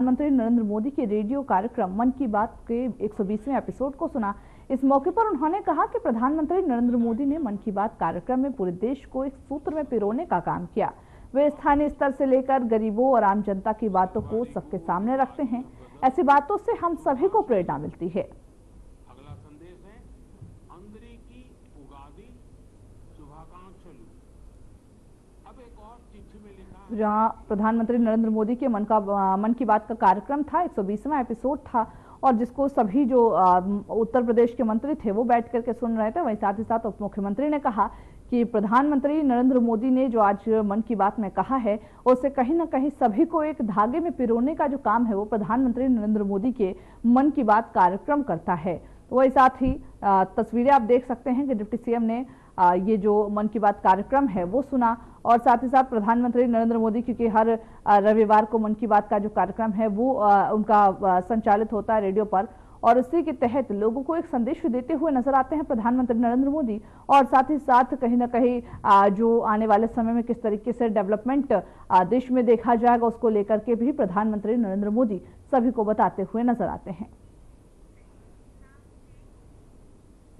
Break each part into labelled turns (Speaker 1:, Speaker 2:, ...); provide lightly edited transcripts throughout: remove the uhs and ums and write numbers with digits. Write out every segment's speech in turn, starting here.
Speaker 1: प्रधानमंत्री नरेंद्र मोदी के रेडियो कार्यक्रम मन की बात के 120वें एपिसोड को सुना। इस मौके पर उन्होंने कहा कि प्रधानमंत्री नरेंद्र मोदी ने मन की बात कार्यक्रम में पूरे देश को एक सूत्र में पिरोने का काम किया। वे स्थानीय स्तर से लेकर गरीबों और आम जनता की बातों को सबके सामने रखते हैं। ऐसी बातों से हम सभी को प्रेरणा मिलती है।
Speaker 2: अगला संदेश है अंदरिकी उगादी शुभाकांक्षलु। अब एक और चिट्ठी में लिखा,
Speaker 1: जहां प्रधानमंत्री नरेंद्र मोदी के मन की बात का कार्यक्रम था, 120वां एपिसोड था और जिसको सभी जो उत्तर प्रदेश के मंत्री थे वो बैठ करके सुन रहे थे। वहीं साथ ही साथ उप मुख्यमंत्री ने कहा कि प्रधानमंत्री नरेंद्र मोदी ने जो आज मन की बात में कहा है उससे कहीं ना कहीं सभी को एक धागे में पिरोने का जो काम है वो प्रधानमंत्री नरेंद्र मोदी के मन की बात कार्यक्रम करता है। वही साथ ही तस्वीरें आप देख सकते हैं कि डिप्टी सीएम ने ये जो मन की बात कार्यक्रम है वो सुना और साथ ही साथ प्रधानमंत्री नरेंद्र मोदी, क्योंकि हर रविवार को मन की बात का जो कार्यक्रम है वो उनका संचालित होता है रेडियो पर और उसी के तहत लोगों को एक संदेश देते हुए नजर आते हैं प्रधानमंत्री नरेंद्र मोदी। और साथ ही साथ कहीं ना कहीं जो आने वाले समय में किस तरीके से डेवलपमेंट देश में देखा जाएगा उसको लेकर के भी प्रधानमंत्री नरेंद्र मोदी सभी को बताते हुए नजर आते हैं।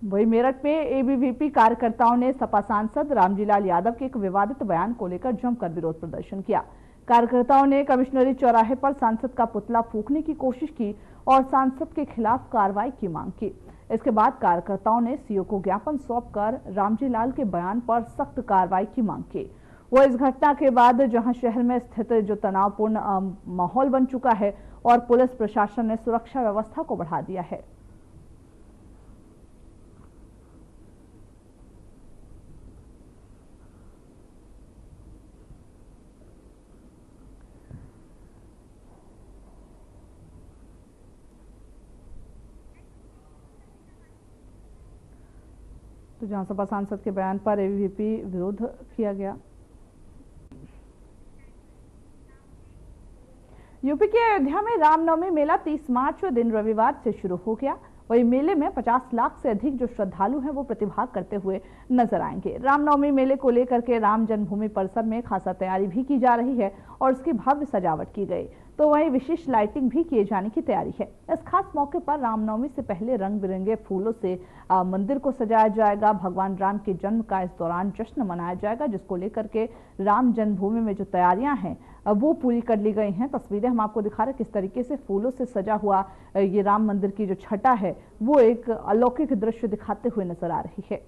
Speaker 1: वही मेरठ में एबीवीपी कार्यकर्ताओं ने सपा सांसद रामजीलाल यादव के एक विवादित बयान को लेकर जमकर विरोध प्रदर्शन किया। कार्यकर्ताओं ने कमिश्नरी चौराहे पर सांसद का पुतला फूंकने की कोशिश की और सांसद के खिलाफ कार्रवाई की मांग की। इसके बाद कार्यकर्ताओं ने सीओ को ज्ञापन सौंपकर रामजीलाल के बयान पर सख्त कार्रवाई की मांग की। वो इस घटना के बाद जहां शहर में स्थित जो तनावपूर्ण माहौल बन चुका है और पुलिस प्रशासन ने सुरक्षा व्यवस्था को बढ़ा दिया है। तो जहां सपा सांसद के बयान पर एबीवीपी विरोध किया गया। यूपी के अयोध्या में रामनवमी मेला 30 मार्च दिन रविवार से शुरू हो गया। वही मेले में 50 लाख से अधिक जो श्रद्धालु हैं वो प्रतिभाग करते हुए नजर आएंगे। रामनवमी मेले को लेकर के राम जन्मभूमि परिसर में खासा तैयारी भी की जा रही है और उसकी भव्य सजावट की गई, तो वहीं विशेष लाइटिंग भी किए जाने की तैयारी है। इस खास मौके पर रामनवमी से पहले रंग बिरंगे फूलों से मंदिर को सजाया जाएगा। भगवान राम के जन्म का इस दौरान जश्न मनाया जाएगा, जिसको लेकर के राम जन्मभूमि में जो तैयारियां हैं वो पूरी कर ली गई हैं। तस्वीरें हम आपको दिखा रहे हैं किस तरीके से फूलों से सजा हुआ ये राम मंदिर की जो छटा है वो एक अलौकिक दृश्य दिखाते हुए नजर आ रही है।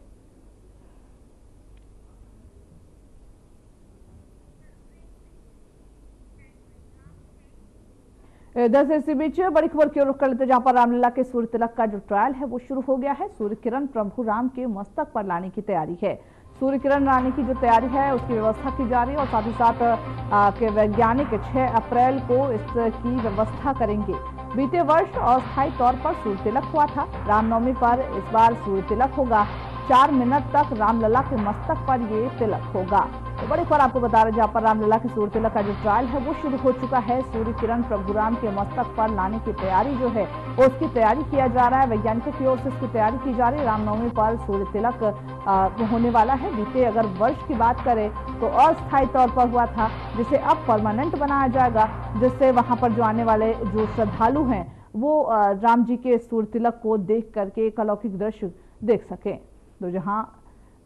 Speaker 1: इधर से इसी बीच बड़ी खबर की ओर रुख कर लेते, जहां पर रामलला के सूर्य तिलक का जो ट्रायल है वो शुरू हो गया है। सूर्य किरण प्रभु राम के मस्तक पर लाने की तैयारी है। सूर्य किरण लाने की जो तैयारी है उसकी व्यवस्था की जा रही है और साथ ही साथ के वैज्ञानिक 6 अप्रैल को इसकी व्यवस्था करेंगे। बीते वर्ष अस्थायी तौर पर सूर्य तिलक हुआ था। रामनवमी पर इस बार सूर्य तिलक होगा। 4 मिनट तक रामलला के मस्तक पर ये तिलक होगा। तो बड़ी खबर आपको बता रहे, जहां पर रामलला के सूर्य तिलक का जो ट्रायल है वो शुरू हो चुका है। सूर्य किरण प्रभु राम के मस्तक पर लाने की तैयारी जो है उसकी तैयारी किया जा रहा है। वैज्ञानिकों की ओर से इसकी तैयारी की जा रही है। रामनवमी पर सूर्य तिलक होने वाला है। बीते अगर वर्ष की बात करें तो अस्थायी तौर पर हुआ था, जिसे अब परमानेंट बनाया जाएगा, जिससे वहां पर जो आने वाले जो श्रद्धालु हैं वो राम जी के सूर्य तिलक को देख करके एक अलौकिक दृश्य देख सकें। तो जहां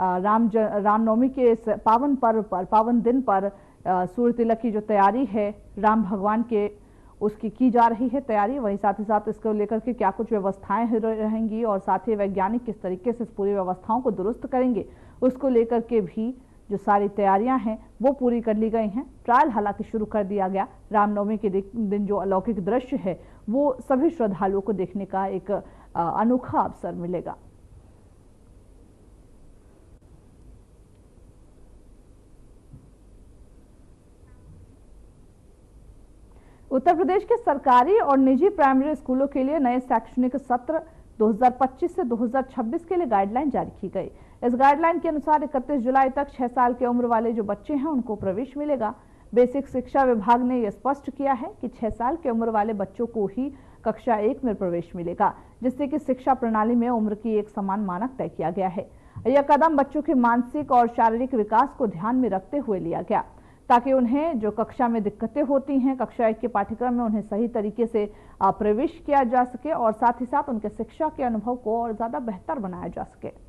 Speaker 1: रामनवमी के इस पावन पर्व पर, पावन दिन पर सूर्य तिलक की जो तैयारी है राम भगवान के उसकी की जा रही है तैयारी। वहीं साथ ही साथ इसको लेकर के क्या कुछ व्यवस्थाएं रहेंगी और साथ ही वैज्ञानिक किस तरीके से इस पूरी व्यवस्थाओं को दुरुस्त करेंगे उसको लेकर के भी जो सारी तैयारियां हैं वो पूरी कर ली गई हैं। ट्रायल हालांकि शुरू कर दिया गया। रामनवमी के दिन जो अलौकिक दृश्य है वो सभी श्रद्धालुओं को देखने का एक अनोखा अवसर मिलेगा। उत्तर प्रदेश के सरकारी और निजी प्राइमरी स्कूलों के लिए नए शैक्षणिक सत्र 2025 से 2026 के लिए गाइडलाइन जारी की गई। इस गाइडलाइन के अनुसार 31 जुलाई तक 6 साल की उम्र वाले जो बच्चे हैं उनको प्रवेश मिलेगा। बेसिक शिक्षा विभाग ने यह स्पष्ट किया है कि 6 साल की उम्र वाले बच्चों को ही कक्षा 1 में प्रवेश मिलेगा, जिससे कि शिक्षा प्रणाली में उम्र की एक समान मानक तय किया गया है। यह कदम बच्चों के मानसिक और शारीरिक विकास को ध्यान में रखते हुए लिया गया। ताकि उन्हें जो कक्षा में दिक्कतें होती हैं, कक्षा 1 के पाठ्यक्रम में उन्हें सही तरीके से प्रवेश किया जा सके और साथ ही साथ उनके शिक्षा के अनुभव को और ज्यादा बेहतर बनाया जा सके।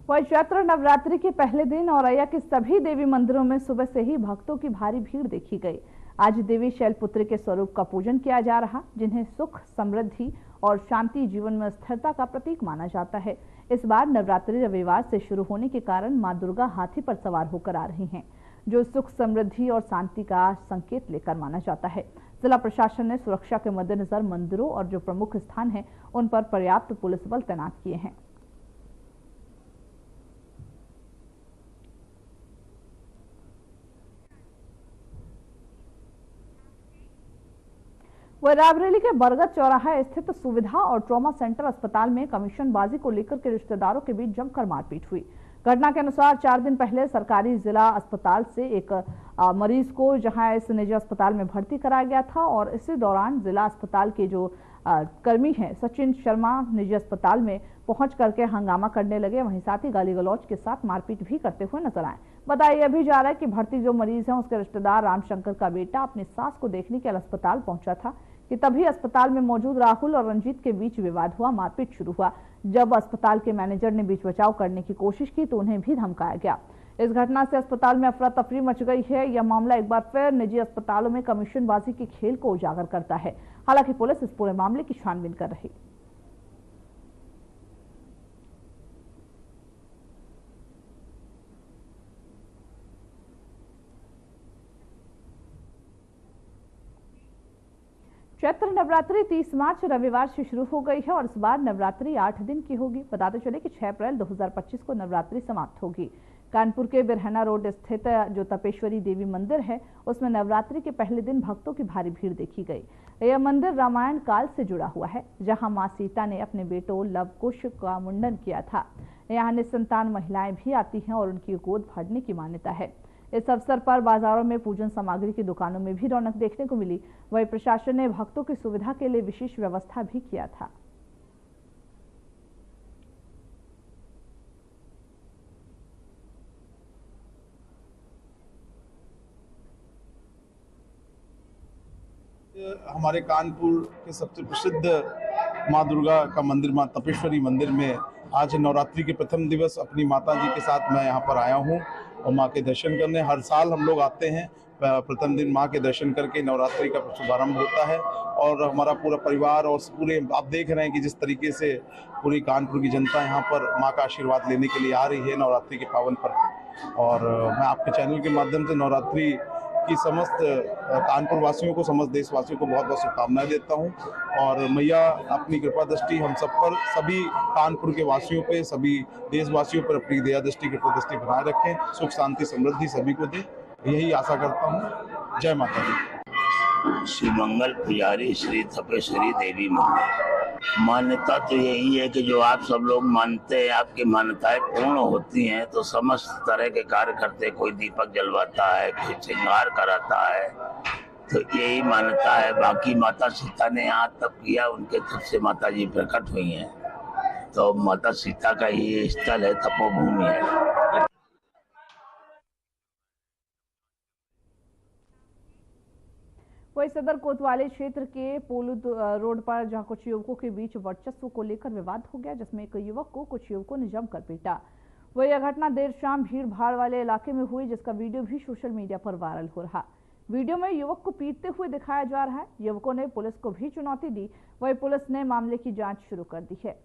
Speaker 1: वही चैत्र नवरात्रि के पहले दिन औरैया के सभी देवी मंदिरों में सुबह से ही भक्तों की भारी भीड़ देखी गई। आज देवी शैलपुत्री के स्वरूप का पूजन किया जा रहा, जिन्हें सुख, समृद्धि और शांति, जीवन में स्थिरता का प्रतीक माना जाता है। इस बार नवरात्रि रविवार से शुरू होने के कारण मां दुर्गा हाथी पर सवार होकर आ रही हैं, जो सुख, समृद्धि और शांति का संकेत लेकर माना जाता है। जिला प्रशासन ने सुरक्षा के मद्देनजर मंदिरों और जो प्रमुख स्थान हैं उन पर पर्याप्त पुलिस बल तैनात किए हैं। वह रायबरेली के बरगद चौराहा स्थित सुविधा और ट्रॉमा सेंटर अस्पताल में कमीशनबाजी को लेकर के रिश्तेदारों के बीच जमकर मारपीट हुई। घटना के अनुसार 4 दिन पहले सरकारी जिला अस्पताल से एक मरीज को जहां इस निजी अस्पताल में भर्ती कराया गया था और इसी दौरान जिला अस्पताल के जो कर्मी हैं सचिन शर्मा निजी अस्पताल में पहुंच करके हंगामा करने लगे, वहीं साथ ही गाली गलौज के साथ मारपीट भी करते हुए नजर आए। बताया यह भी जा रहा है कि भर्ती जो मरीज है उसके रिश्तेदार रामशंकर का बेटा अपनी सास को देखने के लिए अस्पताल पहुंचा था कि तभी अस्पताल में मौजूद राहुल और रंजीत के बीच विवाद हुआ, मारपीट शुरू हुआ। जब अस्पताल के मैनेजर ने बीच बचाव करने की कोशिश की तो उन्हें भी धमकाया गया। इस घटना से अस्पताल में अफरा तफरी मच गई है। यह मामला एक बार फिर निजी अस्पतालों में कमीशनबाजी के खेल को उजागर करता है। हालांकि पुलिस इस पूरे मामले की छानबीन कर रही। चैत्र नवरात्रि 30 मार्च रविवार से शुरू हो गई है और इस बार नवरात्रि 8 दिन की होगी। बताते चले कि 6 अप्रैल 2025 को नवरात्रि समाप्त होगी। कानपुर के बिरहना रोड स्थित जो तपेश्वरी देवी मंदिर है उसमें नवरात्रि के पहले दिन भक्तों की भारी भीड़ देखी गई। यह मंदिर रामायण काल से जुड़ा हुआ है, जहां मां सीता ने अपने बेटों लव कुश का मुंडन किया था। यहाँ निसंतान महिलाएं भी आती हैं और उनकी गोद भरने की मान्यता है। इस अवसर पर बाजारों में पूजन सामग्री की दुकानों में भी रौनक देखने को मिली। वहीं प्रशासन ने भक्तों की सुविधा के लिए विशेष व्यवस्था भी किया था।
Speaker 3: हमारे कानपुर के सबसे प्रसिद्ध माँ दुर्गा का मंदिर, माँ तपेश्वरी मंदिर में आज नवरात्रि के प्रथम दिवस अपनी माता जी के साथ मैं यहाँ पर आया हूँ और माँ के दर्शन करने। हर साल हम लोग आते हैं, प्रथम दिन माँ के दर्शन करके नवरात्रि का शुभारंभ होता है और हमारा पूरा परिवार और पूरे आप देख रहे हैं कि जिस तरीके से पूरी कानपुर की जनता यहाँ पर माँ का आशीर्वाद लेने के लिए आ रही है नवरात्रि के पावन पर्व। और मैं आपके चैनल के माध्यम से नवरात्रि की समस्त कानपुर वासियों को, समस्त देशवासियों को बहुत बहुत शुभकामनाएं देता हूं और मैया अपनी कृपा दृष्टि हम सब पर, सभी कानपुर के वासियों पे, सभी देशवासियों पर अपनी दया दृष्टि, कृपा दृष्टि बनाए रखें, सुख शांति समृद्धि सभी को दे, यही आशा करता हूं। जय माता दी।
Speaker 4: श्री मंगल पुजारी श्री तपेश्वरी देवी मंदिर। मान्यता तो यही है कि जो आप सब लोग मानते हैं, आपकी मान्यताएं पूर्ण होती हैं तो समस्त तरह के कार्य करते, कोई दीपक जलवाता है, कोई श्रृंगार कराता है, तो यही मान्यता है। बाकी माता सीता ने यहाँ तप किया, उनके तप से माता जी प्रकट हुई हैं, तो माता सीता का ये स्थल है, तपोभूमि है।
Speaker 1: वही सदर कोतवाली क्षेत्र के पोलू रोड पर जहां कुछ युवकों के बीच वर्चस्व को लेकर विवाद हो गया, जिसमें एक युवक को कुछ युवकों ने जमकर पीटा। वही यह घटना देर शाम भीड़ भाड़ वाले इलाके में हुई, जिसका वीडियो भी सोशल मीडिया पर वायरल हो रहा। वीडियो में युवक को पीटते हुए दिखाया जा रहा है। युवकों ने पुलिस को भी चुनौती दी। वही पुलिस ने मामले की जांच शुरू कर दी है।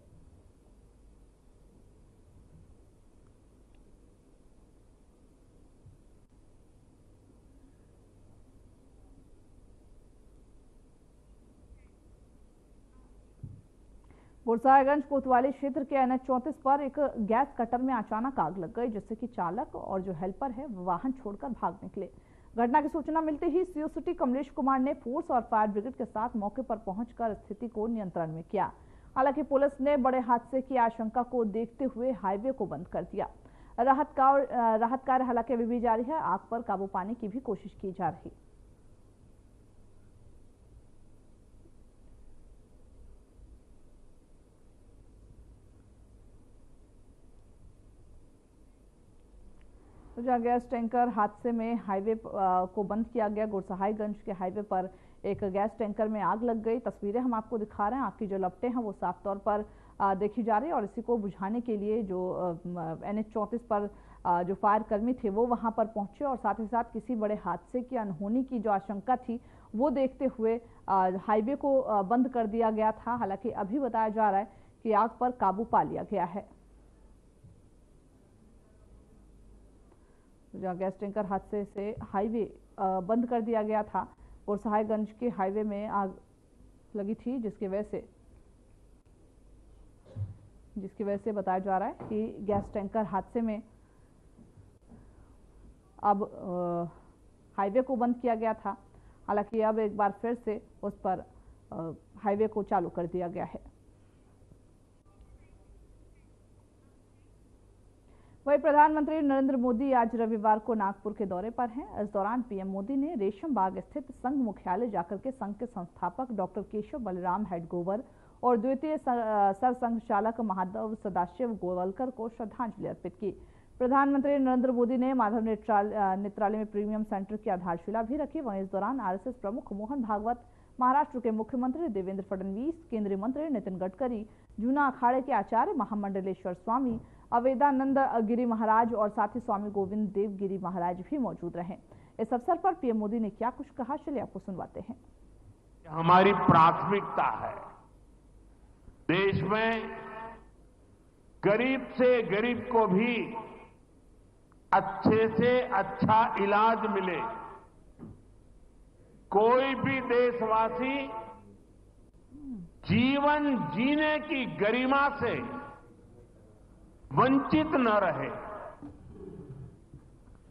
Speaker 1: बुरसाहगंज कोतवाली क्षेत्र के NH 34 पर एक गैस कटर में अचानक आग लग गई, जिससे कि चालक और जो हेल्पर है वो वाहन छोड़कर भाग निकले। घटना की सूचना मिलते ही सीओ सिटी कमलेश कुमार ने फोर्स और फायर ब्रिगेड के साथ मौके पर पहुंचकर स्थिति को नियंत्रण में किया। हालांकि पुलिस ने बड़े हादसे की आशंका को देखते हुए हाईवे को बंद कर दिया। राहत कार्य हालांकि अभी भी जारी है। आग पर काबू पाने की भी कोशिश की जा रही है। तो जहां गैस टैंकर हादसे में हाईवे को बंद किया गया, गुरसहायगंज के हाईवे पर एक गैस टैंकर में आग लग गई। तस्वीरें हम आपको दिखा रहे हैं। आग की जो लपटें हैं वो साफ तौर पर देखी जा रही है और इसी को बुझाने के लिए जो NH 34 पर जो फायर कर्मी थे वो वहां पर पहुंचे और साथ ही साथ किसी बड़े हादसे की अनहोनी की जो आशंका थी वो देखते हुए हाईवे को बंद कर दिया गया था। हालांकि अभी बताया जा रहा है कि आग पर काबू पा लिया गया है। जहां गैस टैंकर हादसे से हाईवे बंद कर दिया गया था और सहायगंज के हाईवे में आग लगी थी, जिसकी वजह से बताया जा रहा है कि गैस टैंकर हादसे में अब हाईवे को बंद किया गया था। हालांकि अब एक बार फिर से उस पर हाईवे को चालू कर दिया गया है। वहीं प्रधानमंत्री नरेंद्र मोदी आज रविवार को नागपुर के दौरे पर हैं। इस दौरान पीएम मोदी ने रेशम बाग स्थित संघ मुख्यालय जाकर के संघ के संस्थापक डॉक्टर केशव बलराम हेडगोवर और द्वितीय सरसंघचालक माधव सदाशिव गोवलकर को श्रद्धांजलि अर्पित की। प्रधानमंत्री नरेंद्र मोदी ने माधव नेत्रालय में प्रीमियम सेंटर की आधारशिला भी रखी। वहीं इस दौरान आरएसएस प्रमुख मोहन भागवत, महाराष्ट्र के मुख्यमंत्री देवेंद्र फडणवीस, केंद्रीय मंत्री नितिन गडकरी, जूना अखाड़े के आचार्य महामंडलेश्वर स्वामी, अवेदानंद गिरी महाराज और साथ ही स्वामी गोविंद देव गिरी महाराज भी मौजूद रहे। इस अवसर पर पीएम मोदी ने क्या कुछ कहा, चलिए आपको सुनवाते हैं।
Speaker 2: हमारी प्राथमिकता है देश में गरीब से गरीब को भी अच्छे से अच्छा इलाज मिले। कोई भी देशवासी जीवन जीने की गरिमा से वंचित न रहे।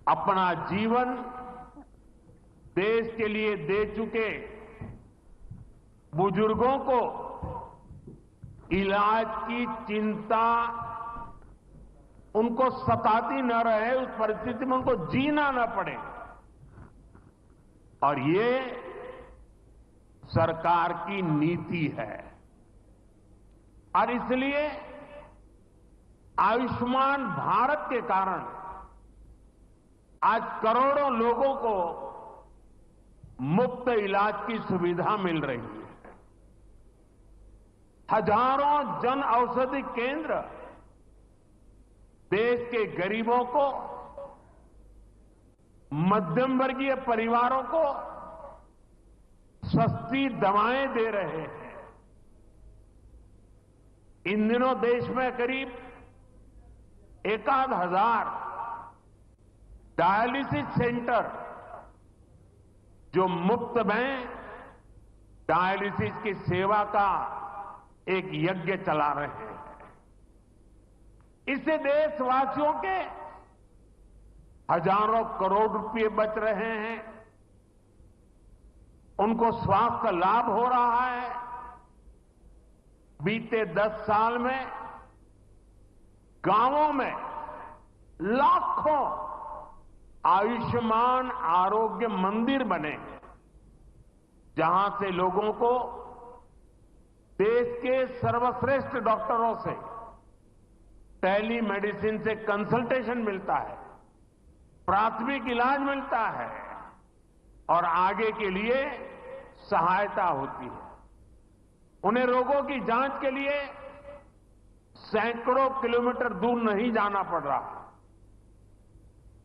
Speaker 2: अपना जीवन देश के लिए दे चुके बुजुर्गों को इलाज की चिंता उनको सताती न रहे, उस परिस्थिति में उनको जीना न पड़े। और ये सरकार की नीति है और इसलिए आयुष्मान भारत के कारण आज करोड़ों लोगों को मुफ्त इलाज की सुविधा मिल रही है। हजारों जन औषधि केंद्र देश के गरीबों को, मध्यम वर्गीय परिवारों को सस्ती दवाएं दे रहे हैं। इन दिनों देश में करीब 1,000 डायलिसिस सेंटर जो मुफ्त में डायलिसिस की सेवा का एक यज्ञ चला रहे हैं। इससे देशवासियों के हजारों करोड़ रुपए बच रहे हैं, उनको स्वास्थ्य लाभ हो रहा है। बीते 10 साल में गांवों में लाखों आयुष्मान आरोग्य मंदिर बने, जहां से लोगों को देश के सर्वश्रेष्ठ डॉक्टरों से टेली मेडिसिन से कंसल्टेशन मिलता है, प्राथमिक इलाज मिलता है और आगे के लिए सहायता होती है। उन्हें रोगों की जांच के लिए सैकड़ों किलोमीटर दूर नहीं जाना पड़ रहा।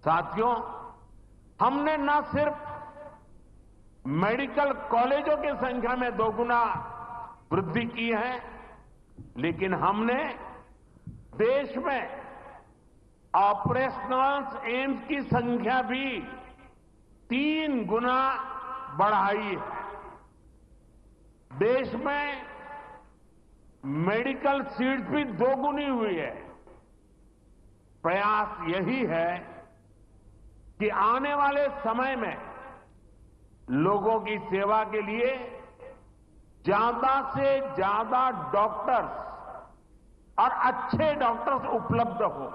Speaker 2: साथियों, हमने न सिर्फ मेडिकल कॉलेजों की संख्या में 2 गुना वृद्धि की है, लेकिन हमने देश में ऑपरेशनल एम्स की संख्या भी 3 गुना बढ़ाई है। देश में मेडिकल सीट्स भी 2 गुनी हुई है। प्रयास यही है कि आने वाले समय में लोगों की सेवा के लिए ज्यादा से ज्यादा डॉक्टर्स और अच्छे डॉक्टर्स उपलब्ध हो।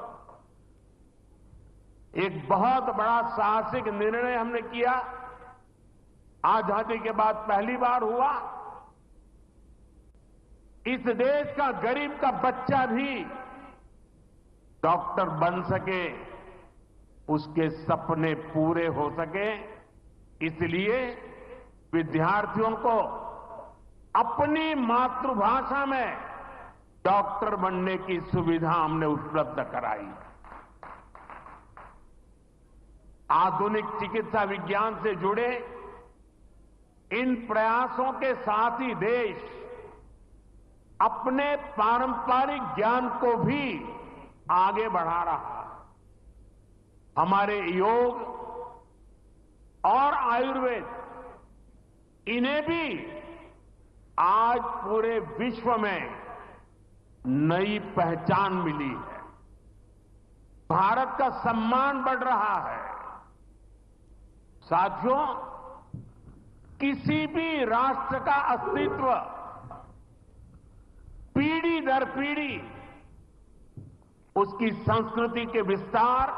Speaker 2: एक बहुत बड़ा साहसिक निर्णय हमने किया। आजादी के बाद पहली बार हुआ, इस देश का गरीब का बच्चा भी डॉक्टर बन सके, उसके सपने पूरे हो सके। इसलिए विद्यार्थियों को अपनी मातृभाषा में डॉक्टर बनने की सुविधा हमने उपलब्ध कराई। आधुनिक चिकित्सा विज्ञान से जुड़े इन प्रयासों के साथ ही देश अपने पारंपरिक ज्ञान को भी आगे बढ़ा रहा है। हमारे योग और आयुर्वेद, इन्हें भी आज पूरे विश्व में नई पहचान मिली है। भारत का सम्मान बढ़ रहा है। साथियों, किसी भी राष्ट्र का अस्तित्व पीढ़ी दर पीढ़ी उसकी संस्कृति के विस्तार,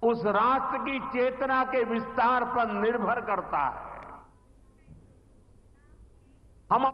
Speaker 2: उस राष्ट्र की चेतना के विस्तार पर निर्भर करता है। हम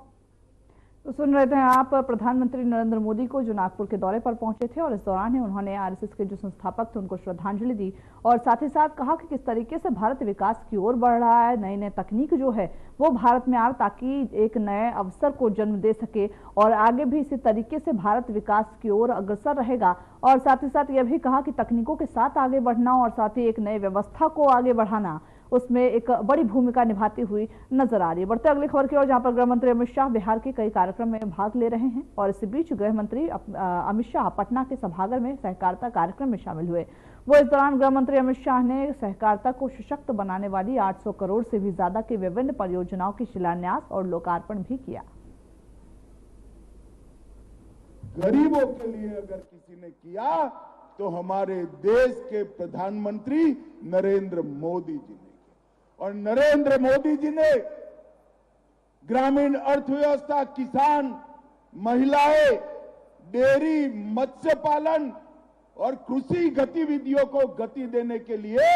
Speaker 1: तो सुन रहे थे आप प्रधानमंत्री नरेंद्र मोदी को, जो नागपुर के दौरे पर पहुंचे थे, और इस दौरान ही उन्होंने आरएसएस के जो संस्थापक थे उनको श्रद्धांजलि दी और साथ ही साथ कहा कि किस तरीके से भारत विकास की ओर बढ़ रहा है। नई नई तकनीक जो है वो भारत में आ, ताकि एक नए अवसर को जन्म दे सके और आगे भी इसी तरीके से भारत विकास की ओर अग्रसर रहेगा। और साथ ही साथ यह भी कहा कि तकनीकों के साथ आगे बढ़ना और साथ ही एक नई व्यवस्था को आगे बढ़ाना, उसमें एक बड़ी भूमिका निभाती हुई नजर आ रही है। बढ़ते अगली खबर की ओर, जहां पर गृह मंत्री अमित शाह बिहार के कई कार्यक्रम में भाग ले रहे हैं और इसी बीच गृह मंत्री अमित शाह पटना के सभागार में सहकारिता कार्यक्रम में शामिल हुए। वो इस दौरान गृह मंत्री अमित शाह ने सहकारिता को सशक्त बनाने वाली 800 करोड़ से भी ज्यादा की विभिन्न परियोजनाओं की शिलान्यास और लोकार्पण भी किया।
Speaker 5: गरीबों के लिए अगर किसी ने किया तो हमारे देश के प्रधानमंत्री नरेंद्र मोदी जी ने, और नरेंद्र मोदी जी ने ग्रामीण अर्थव्यवस्था, किसान, महिलाएं, डेयरी, मत्स्य पालन और कृषि गतिविधियों को गति देने के लिए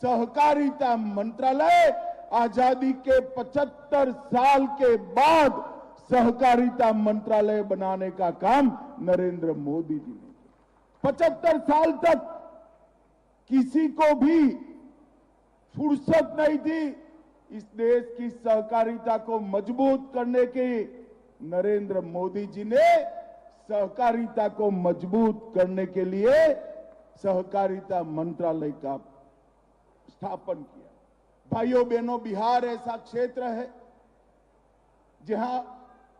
Speaker 5: सहकारिता मंत्रालय, आजादी के 75 साल के बाद सहकारिता मंत्रालय बनाने का काम नरेंद्र मोदी जी ने किया। 75 साल तक किसी को भी फुर्सत नहीं थी इस देश की सहकारिता को मजबूत करने की। नरेंद्र मोदी जी ने सहकारिता को मजबूत करने के लिए सहकारिता मंत्रालय का स्थापन किया। भाइयों बहनों, बिहार ऐसा क्षेत्र है जहां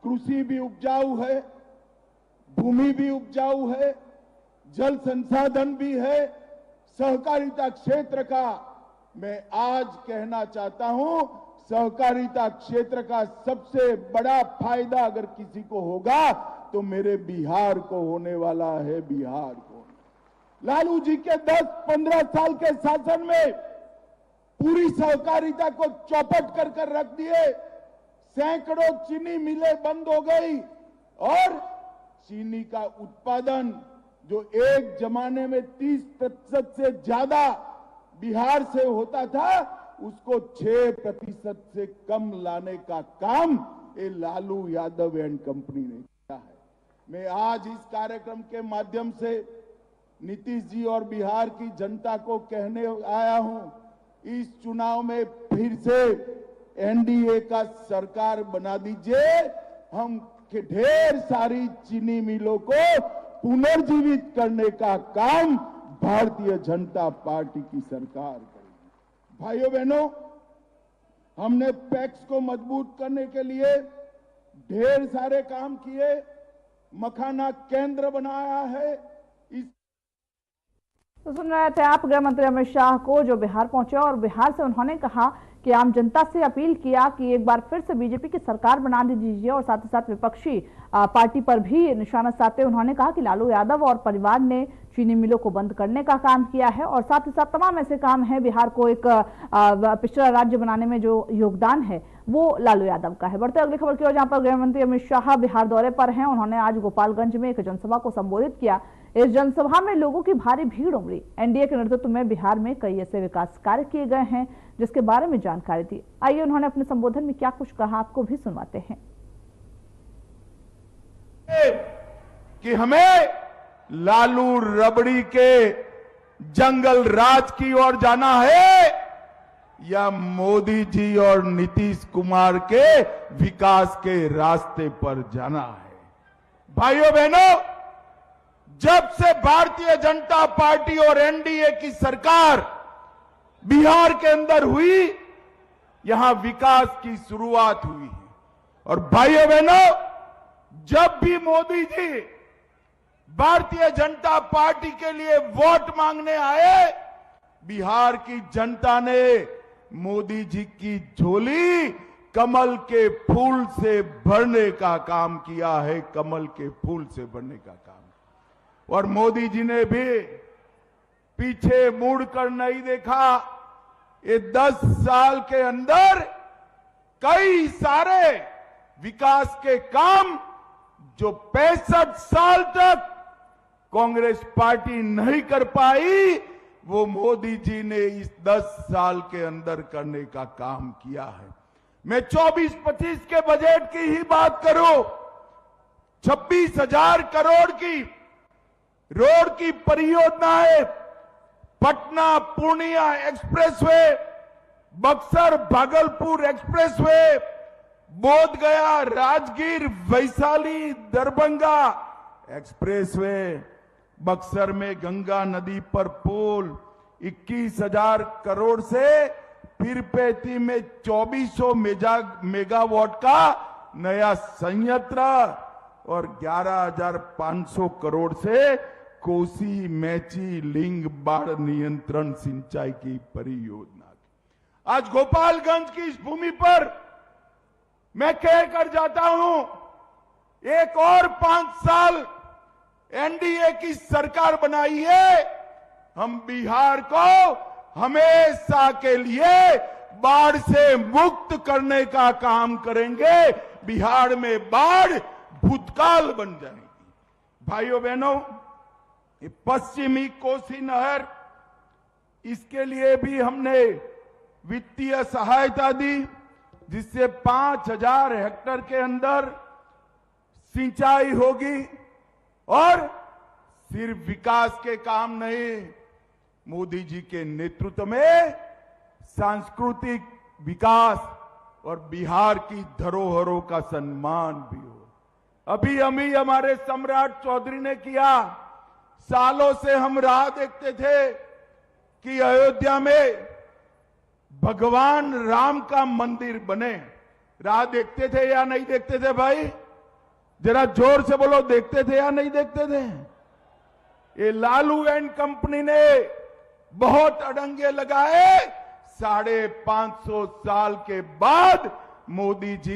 Speaker 5: कृषि भी उपजाऊ है, भूमि भी उपजाऊ है, जल संसाधन भी है। सहकारिता क्षेत्र का मैं आज कहना चाहता हूं, सहकारिता क्षेत्र का सबसे बड़ा फायदा अगर किसी को होगा तो मेरे बिहार को होने वाला है। बिहार को लालू जी के 10-15 साल के शासन में पूरी सहकारिता को चौपट कर रख दिए। सैकड़ों चीनी मिलें बंद हो गई और चीनी का उत्पादन जो एक जमाने में 30% से ज्यादा बिहार से होता था, उसको 6% से कम लाने का काम ये लालू यादव एंड कंपनी ने किया है। मैं आज इस कार्यक्रम के माध्यम से नीतीश जी और बिहार की जनता को कहने आया हूं, इस चुनाव में फिर से एनडीए का सरकार बना दीजिए। हम ढेर सारी चीनी मिलों को पुनर्जीवित करने का काम भारतीय जनता पार्टी की सरकार करेगी। भाइयों बहनों, हमने पैक्स को मजबूत करने के लिए ढेर सारे काम किए। मखाना केंद्र बनाया है।
Speaker 1: तो सुन रहे थे आप गृह मंत्री अमित शाह को, जो बिहार पहुंचे और बिहार से उन्होंने कहा कि आम जनता से अपील किया कि एक बार फिर से बीजेपी की सरकार बना दीजिए और साथ ही साथ विपक्षी पार्टी पर भी निशाना साधते उन्होंने कहा कि लालू यादव और परिवार ने चीनी मिलों को बंद करने का काम किया है और साथ ही साथ तमाम ऐसे काम है। बिहार को एक पिछड़ा राज्य बनाने में जो योगदान है वो लालू यादव का है। बढ़ते अगली खबर की ओर, जहां पर गृह मंत्री अमित शाह बिहार दौरे पर हैं। उन्होंने आज गोपालगंज में एक जनसभा को संबोधित किया। इस जनसभा में लोगों की भारी भीड़ उमड़ी। एनडीए के नेतृत्व में बिहार में कई ऐसे विकास कार्य किए गए हैं जिसके बारे में जानकारी दी। आइए उन्होंने अपने संबोधन में क्या कुछ कहा, आपको भी सुनवाते हैं।
Speaker 5: कि हमें लालू रबड़ी के जंगल राज की ओर जाना है या मोदी जी और नीतीश कुमार के विकास के रास्ते पर जाना है। भाइयों बहनों, जब से भारतीय जनता पार्टी और एनडीए की सरकार बिहार के अंदर हुई, यहां विकास की शुरुआत हुई है। और भाइयों बहनों, जब भी मोदी जी भारतीय जनता पार्टी के लिए वोट मांगने आए, बिहार की जनता ने मोदी जी की झोली कमल के फूल से भरने का काम किया है, कमल के फूल से भरने का काम। और मोदी जी ने भी पीछे मुड़कर नहीं देखा। ये 10 साल के अंदर कई सारे विकास के काम जो 65 साल तक कांग्रेस पार्टी नहीं कर पाई, वो मोदी जी ने इस 10 साल के अंदर करने का काम किया है। मैं 24-25 के बजट की ही बात करूं, 26,000 करोड़ की रोड की परियोजनाएं, पटना पूर्णिया एक्सप्रेसवे, बक्सर भागलपुर एक्सप्रेसवे, बोध गया राजगीर वैशाली दरभंगा एक्सप्रेसवे, बक्सर में गंगा नदी पर पुल 21,000 करोड़ से पीरपेती में 2400 मेगावाट का नया संयंत्र और 11,500 करोड़ से कोसी मैची लिंग बाढ़ नियंत्रण सिंचाई की परियोजना। आज गोपालगंज की इस भूमि पर मैं कह कर जाता हूं, एक और 5 साल एनडीए की सरकार बनाई है, हम बिहार को हमेशा के लिए बाढ़ से मुक्त करने का काम करेंगे। बिहार में बाढ़ भूतकाल बन जाएगी। भाइयों बहनों, ये पश्चिमी कोसी नहर, इसके लिए भी हमने वित्तीय सहायता दी, जिससे 5,000 हेक्टेयर के अंदर सिंचाई होगी। और सिर्फ विकास के काम नहीं, मोदी जी के नेतृत्व में सांस्कृतिक विकास और बिहार की धरोहरों का सम्मान भी हो। अभी हमारे सम्राट चौधरी ने किया। सालों से हम राह देखते थे कि अयोध्या में भगवान राम का मंदिर बने। राह देखते थे या नहीं देखते थे भाई? जरा जोर से बोलो, देखते थे या नहीं देखते थे? ये लालू एंड कंपनी ने बहुत अड़ंगे लगाए। 550 साल के बाद मोदी जी